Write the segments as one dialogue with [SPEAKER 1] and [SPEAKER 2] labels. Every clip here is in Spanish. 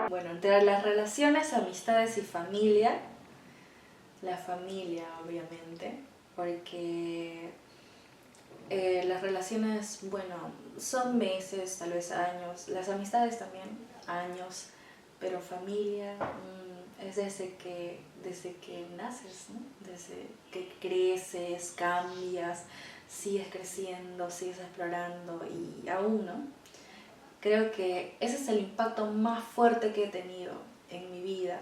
[SPEAKER 1] Bueno, entre las relaciones, amistades y familia, la familia obviamente, porque las relaciones, bueno, son meses, tal vez años, las amistades también, años, pero familia es desde que naces, ¿no? Desde que creces, cambias, sigues creciendo, sigues explorando y aún, ¿no? Creo que ese es el impacto más fuerte que he tenido en mi vida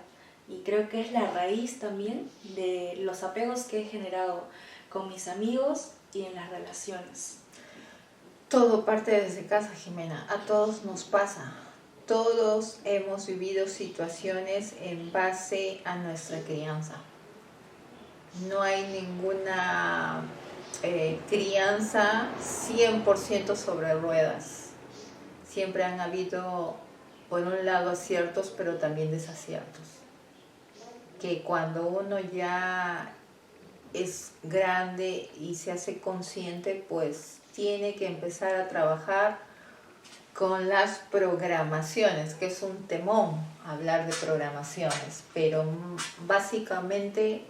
[SPEAKER 1] y creo que es la raíz también de los apegos que he generado con mis amigos y en las relaciones.
[SPEAKER 2] Todo parte desde casa, Jimena. A todos nos pasa. Todos hemos vivido situaciones en base a nuestra crianza. No hay ninguna crianza 100% sobre ruedas. Siempre han habido, por un lado, aciertos, pero también desaciertos. Que cuando uno ya es grande y se hace consciente, pues tiene que empezar a trabajar con las programaciones, que es un temón hablar de programaciones, pero básicamente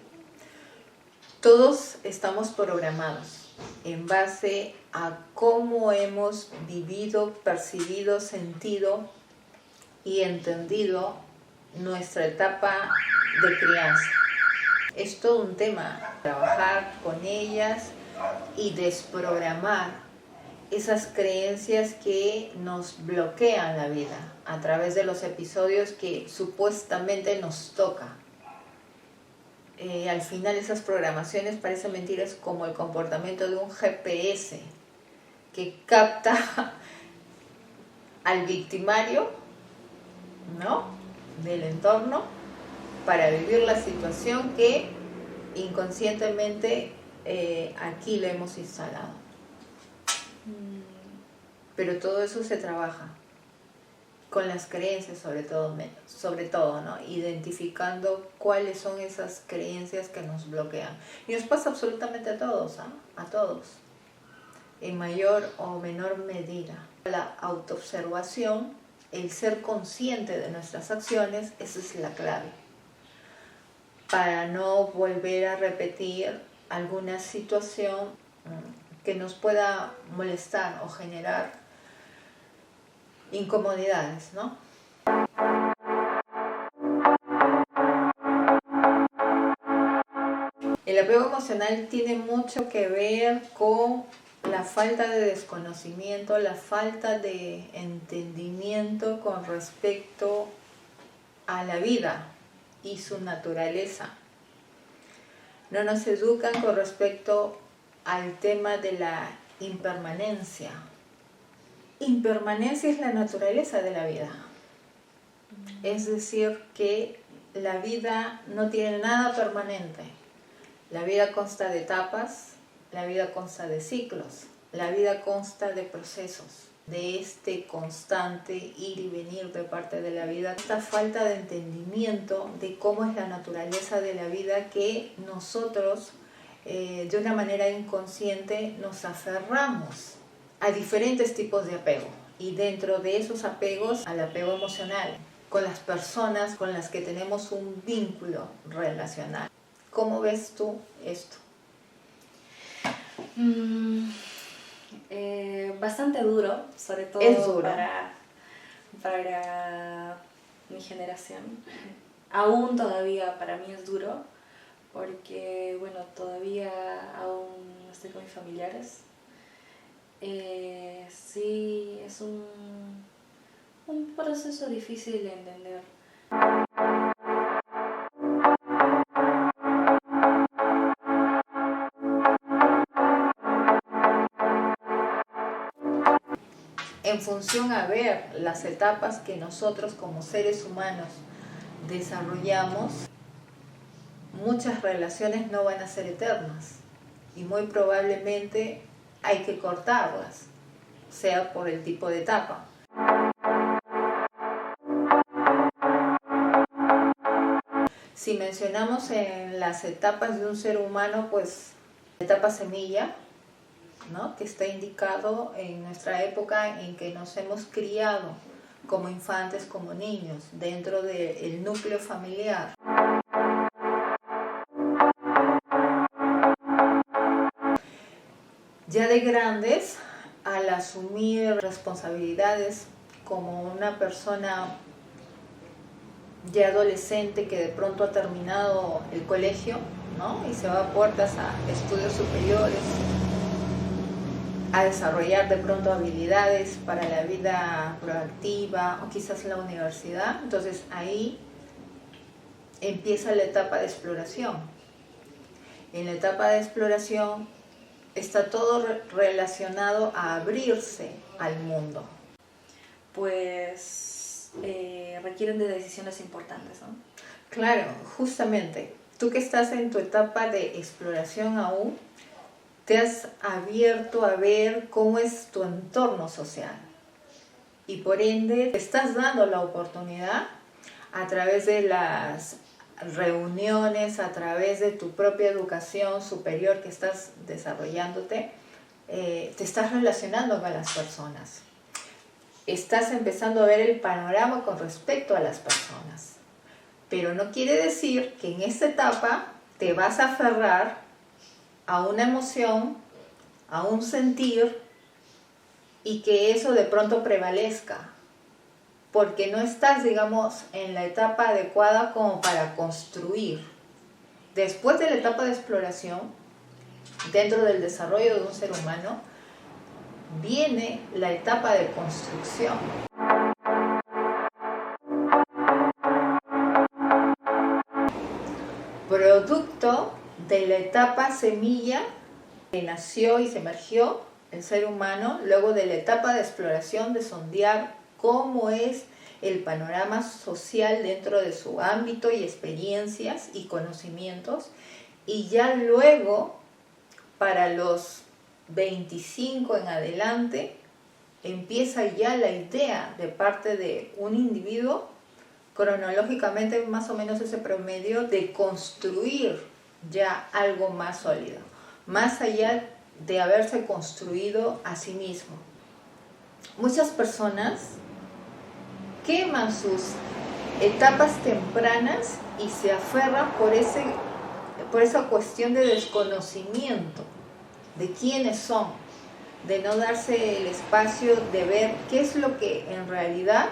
[SPEAKER 2] todos estamos programados en base a cómo hemos vivido, percibido, sentido y entendido nuestra etapa de crianza. Es todo un tema, trabajar con ellas y desprogramar esas creencias que nos bloquean la vida a través de los episodios que supuestamente nos toca. Al final esas programaciones parecen mentiras, como el comportamiento de un GPS que capta al victimario, ¿no?, del entorno para vivir la situación que inconscientemente aquí le hemos instalado. Pero todo eso se trabaja con las creencias, sobre todo, ¿no? Identificando cuáles son esas creencias que nos bloquean. Y nos pasa absolutamente a todos, ¿eh? A todos, en mayor o menor medida. La autoobservación, el ser consciente de nuestras acciones, esa es la clave para no volver a repetir alguna situación que nos pueda molestar o generar incomodidades, ¿no? El apego emocional tiene mucho que ver con la falta de desconocimiento, la falta de entendimiento con respecto a la vida y su naturaleza. No nos educan con respecto al tema de la impermanencia. Impermanencia es la naturaleza de la vida. Es decir, que la vida no tiene nada permanente. La vida consta de etapas, la vida consta de ciclos, la vida consta de procesos, de este constante ir y venir de parte de la vida. Esta falta de entendimiento de cómo es la naturaleza de la vida que nosotros, de una manera inconsciente, nos aferramos a diferentes tipos de apego, y dentro de esos apegos al apego emocional, con las personas con las que tenemos un vínculo relacional. ¿Cómo ves tú esto?
[SPEAKER 1] Bastante duro, sobre todo
[SPEAKER 2] es duro.
[SPEAKER 1] Para mi generación. Aún todavía para mí es duro, porque bueno, todavía aún estoy con mis familiares. Sí, es un proceso difícil de entender.
[SPEAKER 2] En función a ver las etapas que nosotros como seres humanos desarrollamos, muchas relaciones no van a ser eternas y muy probablemente hay que cortarlas. sea por el tipo de etapa. Si mencionamos en las etapas de un ser humano, pues la etapa semilla, ¿no?, que está indicado en nuestra época en que nos hemos criado como infantes, como niños, dentro del núcleo familiar. Ya de grandes, al asumir responsabilidades como una persona ya adolescente que de pronto ha terminado el colegio, ¿no?, y se va a puertas a estudios superiores, a desarrollar de pronto habilidades para la vida proactiva o quizás la universidad. Entonces ahí empieza la etapa de exploración. En la etapa de exploración está todo relacionado a abrirse al mundo.
[SPEAKER 1] Pues requieren de decisiones importantes, ¿no?
[SPEAKER 2] Claro, justamente. Tú que estás en tu etapa de exploración aún, te has abierto a ver cómo es tu entorno social y por ende te estás dando la oportunidad a través de las reuniones, a través de tu propia educación superior que estás desarrollándote, te estás relacionando con las personas. Estás empezando a ver el panorama con respecto a las personas. Pero no quiere decir que en esta etapa te vas a aferrar a una emoción, a un sentir, y que eso de pronto prevalezca, porque no estás, digamos, en la etapa adecuada como para construir. Después de la etapa de exploración, dentro del desarrollo de un ser humano, viene la etapa de construcción. Producto de la etapa semilla que nació y se emergió el ser humano, luego de la etapa de exploración, de sondear cómo es el panorama social dentro de su ámbito y experiencias y conocimientos, y ya luego, para los 25 en adelante, empieza ya la idea de parte de un individuo, cronológicamente más o menos ese promedio, de construir ya algo más sólido, más allá de haberse construido a sí mismo. Muchas personas queman sus etapas tempranas y se aferran por esa cuestión de desconocimiento de quiénes son, de no darse el espacio de ver qué es lo que en realidad,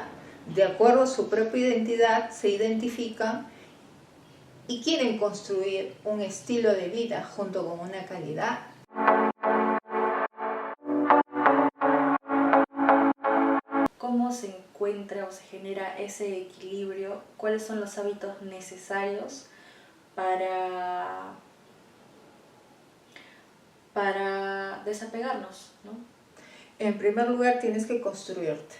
[SPEAKER 2] de acuerdo a su propia identidad, se identifican y quieren construir un estilo de vida junto con una calidad.
[SPEAKER 1] ¿Cómo se encuentra o se genera ese equilibrio? ¿Cuáles son los hábitos necesarios para desapegarnos, ¿no?
[SPEAKER 2] En primer lugar, tienes que construirte,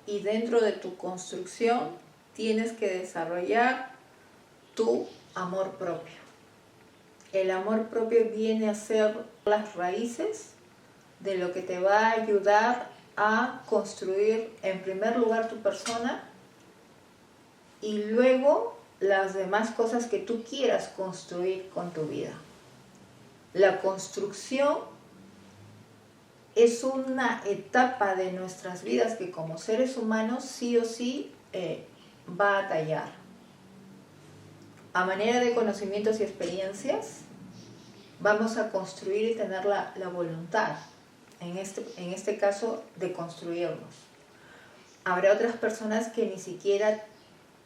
[SPEAKER 2] y dentro de tu construcción tienes que desarrollar tu amor propio. El amor propio viene a ser las raíces de lo que te va a ayudar a construir en primer lugar tu persona y luego las demás cosas que tú quieras construir con tu vida. La construcción es una etapa de nuestras vidas que como seres humanos sí o sí va a tallar. A manera de conocimientos y experiencias, vamos a construir y tener la voluntad, en este caso, de construirnos. Habrá otras personas que ni siquiera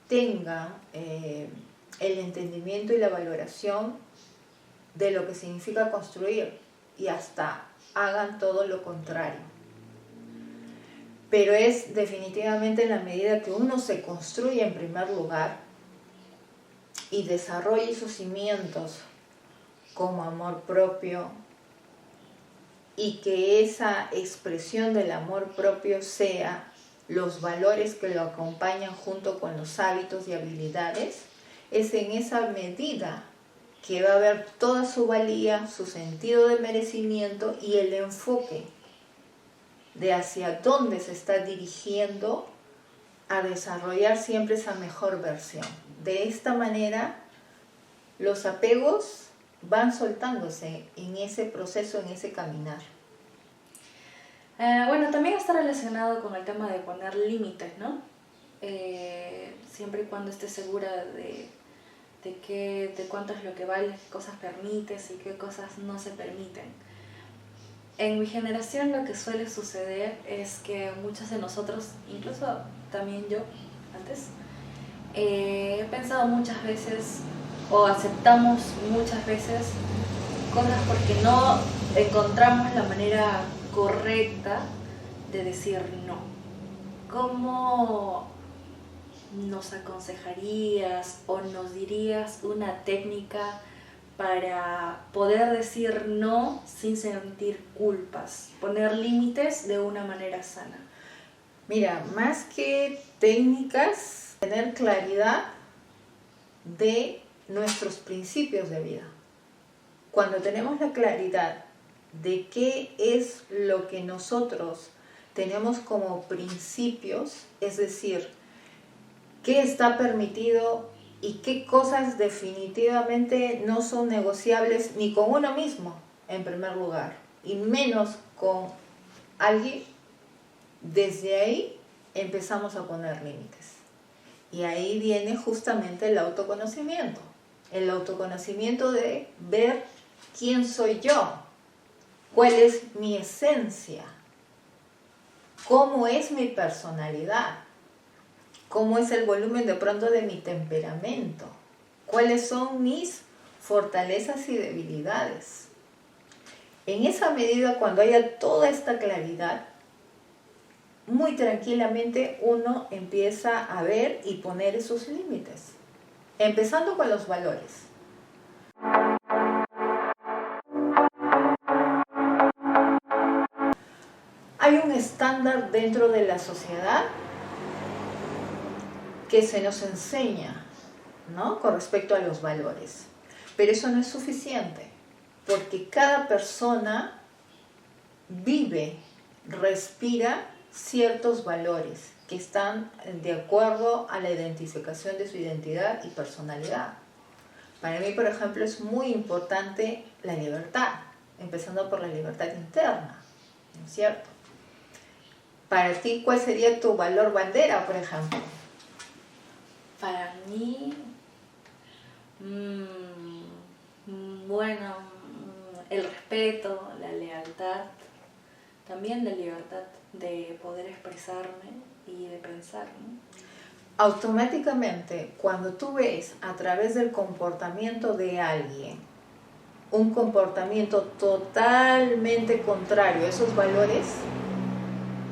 [SPEAKER 2] tengan el entendimiento y la valoración de lo que significa construir y hasta hagan todo lo contrario. Pero es definitivamente en la medida que uno se construye en primer lugar y desarrolle sus cimientos como amor propio y que esa expresión del amor propio sea los valores que lo acompañan junto con los hábitos y habilidades, es en esa medida que va a haber toda su valía, su sentido de merecimiento y el enfoque de hacia dónde se está dirigiendo a desarrollar siempre esa mejor versión. De esta manera, los apegos van soltándose en ese proceso, en ese caminar.
[SPEAKER 1] Bueno, también está relacionado con el tema de poner límites, ¿no? Siempre y cuando estés segura de cuánto es lo que vale, qué cosas permites y qué cosas no se permiten. En mi generación lo que suele suceder es que muchos de nosotros, incluso también yo antes, he pensado muchas veces o aceptamos muchas veces cosas porque no encontramos la manera correcta de decir no. ¿Cómo nos aconsejarías o nos dirías una técnica para poder decir no sin sentir culpas, poner límites de una manera sana?
[SPEAKER 2] Mira, más que técnicas, tener claridad de nuestros principios de vida. Cuando tenemos la claridad de qué es lo que nosotros tenemos como principios, es decir, qué está permitido y qué cosas definitivamente no son negociables ni con uno mismo, en primer lugar, y menos con alguien, desde ahí empezamos a poner límites. Y ahí viene justamente el autoconocimiento de ver quién soy yo, cuál es mi esencia, cómo es mi personalidad, cómo es el volumen de pronto de mi temperamento, cuáles son mis fortalezas y debilidades. En esa medida, cuando haya toda esta claridad, muy tranquilamente uno empieza a ver y poner esos límites, empezando con los valores. Hay un estándar dentro de la sociedad que se nos enseña, ¿no?, con respecto a los valores. Pero eso no es suficiente, porque cada persona vive, respira ciertos valores que están de acuerdo a la identificación de su identidad y personalidad. Para mí, por ejemplo, es muy importante la libertad, empezando por la libertad interna, ¿no es cierto? Para ti, ¿cuál sería tu valor bandera, por ejemplo?
[SPEAKER 1] Para mí, bueno, el respeto, la lealtad, también la libertad de poder expresarme y de pensar, ¿no?
[SPEAKER 2] Automáticamente, cuando tú ves a través del comportamiento de alguien un comportamiento totalmente contrario a esos valores,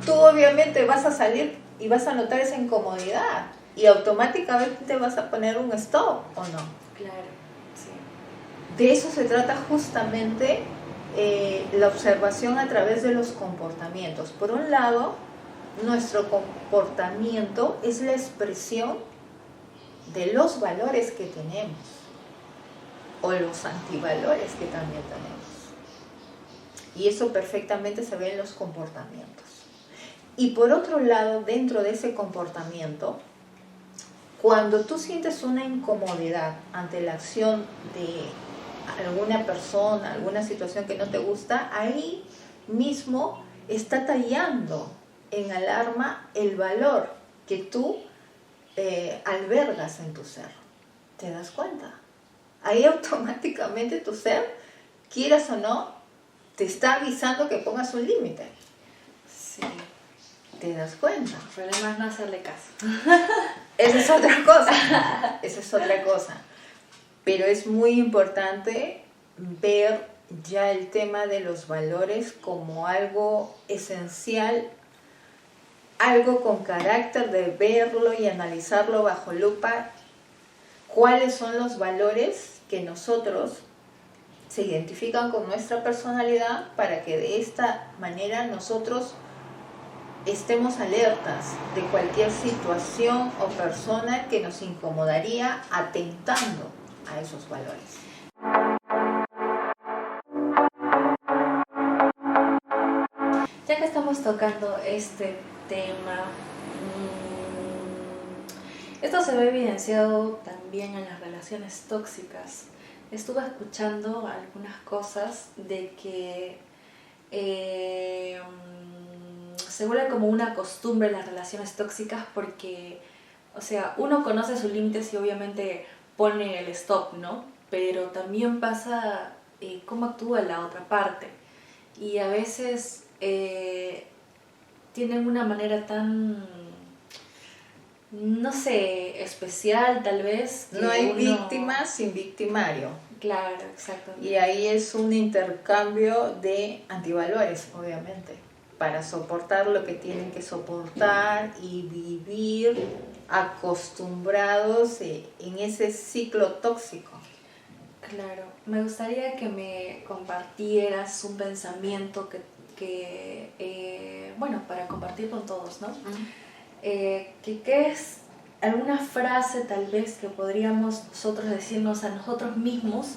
[SPEAKER 2] tú obviamente vas a salir y vas a notar esa incomodidad y automáticamente te vas a poner un stop, ¿o no?
[SPEAKER 1] Claro, sí.
[SPEAKER 2] De eso se trata justamente la observación a través de los comportamientos. Por un lado, nuestro comportamiento es la expresión de los valores que tenemos o los antivalores que también tenemos. Y eso perfectamente se ve en los comportamientos. Y por otro lado, dentro de ese comportamiento, cuando tú sientes una incomodidad ante la acción de alguna persona, alguna situación que no te gusta, ahí mismo está tallando en alarma el valor que tú albergas en tu ser. ¿Te das cuenta? Ahí automáticamente tu ser, quieras o no, te está avisando que pongas un límite.
[SPEAKER 1] Sí.
[SPEAKER 2] ¿Te das cuenta?
[SPEAKER 1] El problema es no hacerle caso.
[SPEAKER 2] Esa es otra cosa. Esa es otra cosa. Pero es muy importante ver ya el tema de los valores como algo esencial, algo con carácter de verlo y analizarlo bajo lupa. ¿Cuáles son los valores que nosotros se identifican con nuestra personalidad para que de esta manera nosotros estemos alertas de cualquier situación o persona que nos incomodaría atentando a esos valores?
[SPEAKER 1] Ya que estamos seguimos tocando este tema. Esto se ve evidenciado también en las relaciones tóxicas. Estuve escuchando algunas cosas de que se vuelve como una costumbre las relaciones tóxicas porque, o sea, uno conoce sus límites y obviamente pone el stop, ¿no? Pero también pasa cómo actúa la otra parte. Y a veces tienen una manera tan, no sé, especial tal vez.
[SPEAKER 2] No hay víctima sin victimario.
[SPEAKER 1] Claro, exactamente.
[SPEAKER 2] Y ahí es un intercambio de antivalores, obviamente, para soportar lo que tienen que soportar y vivir acostumbrados en ese ciclo tóxico.
[SPEAKER 1] Claro, me gustaría que me compartieras un pensamiento bueno, para compartir con todos, ¿no? ¿Qué es alguna frase tal vez que podríamos nosotros decirnos a nosotros mismos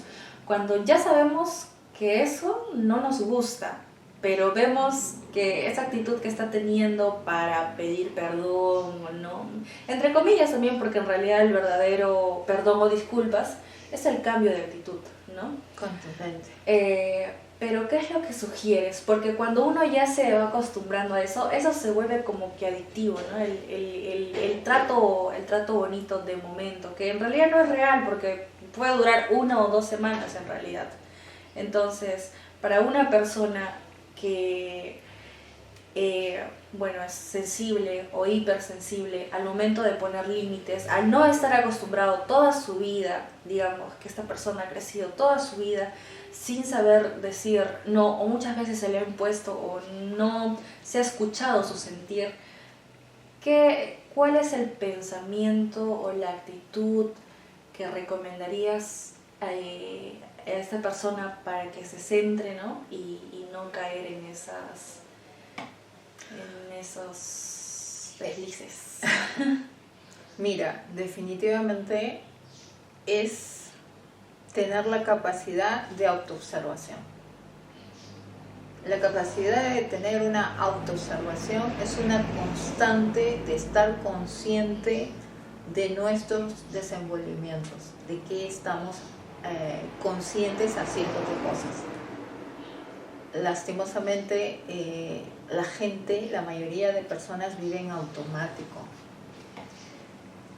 [SPEAKER 1] cuando ya sabemos que eso no nos gusta, pero vemos que esa actitud que está teniendo para pedir perdón o no, entre comillas también, porque en realidad el verdadero perdón o disculpas es el cambio de actitud, ¿no?
[SPEAKER 2] Contundente.
[SPEAKER 1] Pero ¿qué es lo que sugieres? Porque cuando uno ya se va acostumbrando a eso se vuelve como que adictivo, ¿no? El trato bonito de momento, que en realidad no es real porque puede durar 1 o 2 semanas en realidad. Entonces, para una persona que es sensible o hipersensible al momento de poner límites, al no estar acostumbrado toda su vida, digamos que esta persona ha crecido toda su vida sin saber decir no, o muchas veces se le ha impuesto o no se ha escuchado su sentir, ¿cuál es el pensamiento o la actitud que recomendarías a esta persona para que se centre, ¿no? y no caer en esos deslices?
[SPEAKER 2] Mira, definitivamente es tener la capacidad de autoobservación. La capacidad de tener una autoobservación es una constante de estar consciente de nuestros desenvolvimientos, de que estamos conscientes haciendo de cosas. Lastimosamente, la mayoría de personas vive en automático.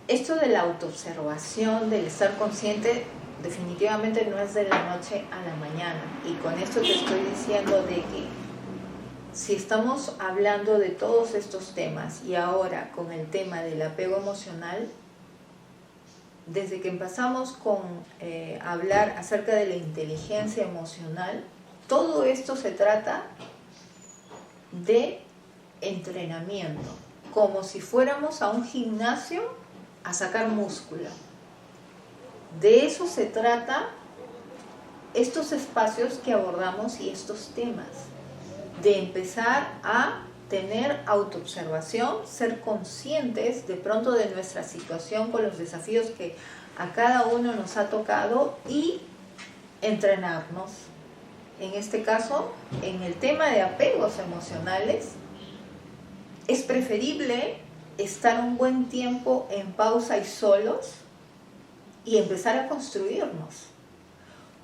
[SPEAKER 2] Esto de la autoobservación, del estar consciente, definitivamente no es de la noche a la mañana. Y con esto te estoy diciendo de que si estamos hablando de todos estos temas y ahora con el tema del apego emocional, desde que empezamos con hablar acerca de la inteligencia emocional, todo esto se trata de entrenamiento, como si fuéramos a un gimnasio a sacar músculo. De eso se trata estos espacios que abordamos y estos temas, de empezar a tener autoobservación, ser conscientes de pronto de nuestra situación con los desafíos que a cada uno nos ha tocado y entrenarnos. En este caso, en el tema de apegos emocionales, es preferible estar un buen tiempo en pausa y solos y empezar a construirnos.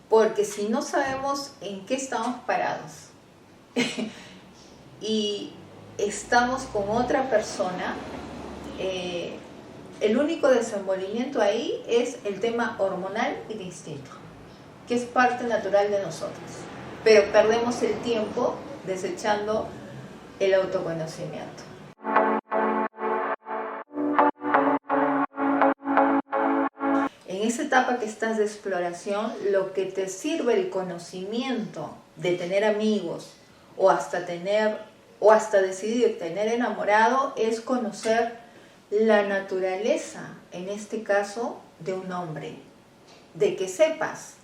[SPEAKER 2] Porque si no sabemos en qué estamos parados y estamos con otra persona, el único desenvolvimiento ahí es el tema hormonal y de instinto, que es parte natural de nosotros. Pero perdemos el tiempo desechando el autoconocimiento. En esa etapa que estás de exploración, lo que te sirve el conocimiento de tener amigos o hasta decidir tener enamorado es conocer la naturaleza, en este caso, de un hombre. De que sepas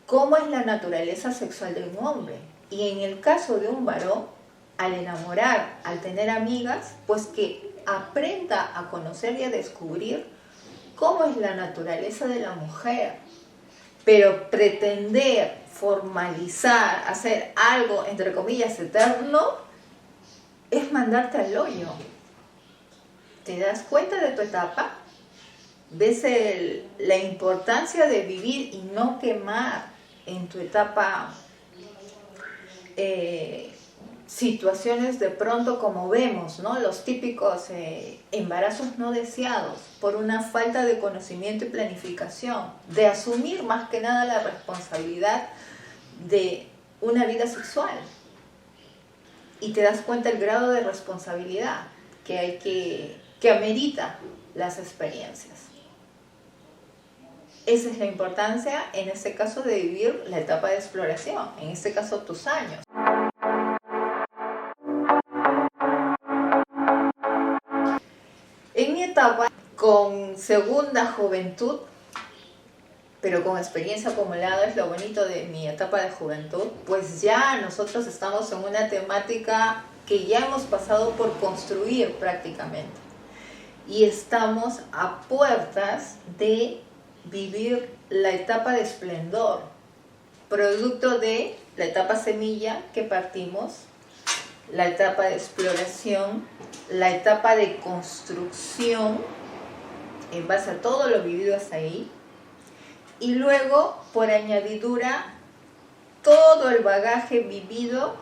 [SPEAKER 2] cómo es la naturaleza sexual de un hombre. Y en el caso de un varón, al enamorar, al tener amigas, pues que aprenda a conocer y a descubrir cómo es la naturaleza de la mujer. Pero pretender formalizar, hacer algo, entre comillas, eterno, es mandarte al hoyo. ¿Te das cuenta de tu etapa? ¿Ves la importancia de vivir y no quemar en tu etapa situaciones de pronto como vemos, ¿no? Los típicos embarazos no deseados por una falta de conocimiento y planificación, de asumir más que nada la responsabilidad de una vida sexual? Y te das cuenta el grado de responsabilidad que amerita las experiencias. Esa es la importancia, en este caso, de vivir la etapa de exploración, en este caso tus años. En mi etapa, con segunda juventud, pero con experiencia acumulada, es lo bonito de mi etapa de juventud, pues ya nosotros estamos en una temática que ya hemos pasado por construir prácticamente. Y estamos a puertas de vivir la etapa de esplendor, producto de la etapa semilla que partimos, la etapa de exploración, la etapa de construcción en base a todo lo vivido hasta ahí, y luego, por añadidura, todo el bagaje vivido,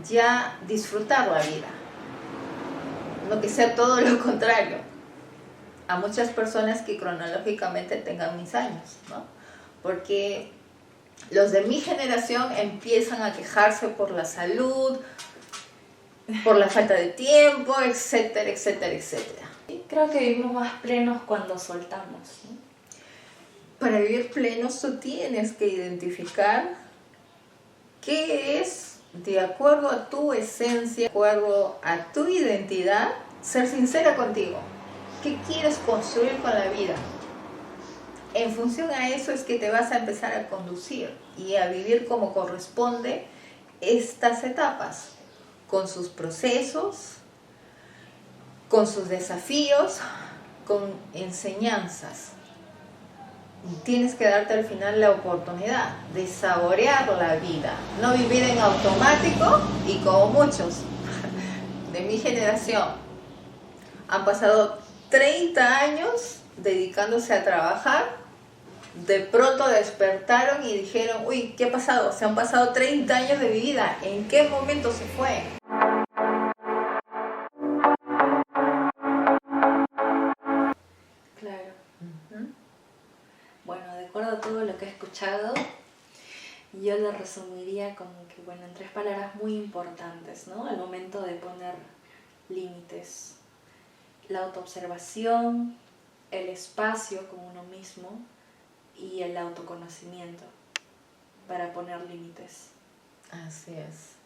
[SPEAKER 2] ya disfrutar la vida. No que sea todo lo contrario a muchas personas que cronológicamente tengan mis años, ¿no? Porque los de mi generación empiezan a quejarse por la salud, por la falta de tiempo, etcétera, etcétera, etcétera.
[SPEAKER 1] Creo que vivimos más plenos cuando soltamos, ¿no?
[SPEAKER 2] Para vivir plenos tú tienes que identificar qué es, de acuerdo a tu esencia, de acuerdo a tu identidad, ser sincera contigo. ¿Qué quieres construir con la vida? En función a eso es que te vas a empezar a conducir y a vivir como corresponde estas etapas, con sus procesos, con sus desafíos, con enseñanzas. Tienes que darte al final la oportunidad de saborear la vida, no vivir en automático. Y como muchos de mi generación han pasado 30 años dedicándose a trabajar, de pronto despertaron y dijeron, uy, ¿qué ha pasado? Se han pasado 30 años de mi vida, ¿en qué momento se fue?
[SPEAKER 1] Claro. Bueno, de acuerdo a todo lo que he escuchado, yo lo resumiría como que, bueno, en 3 palabras muy importantes, ¿no? Al momento de poner límites. La autoobservación, el espacio con uno mismo y el autoconocimiento para poner límites.
[SPEAKER 2] Así es.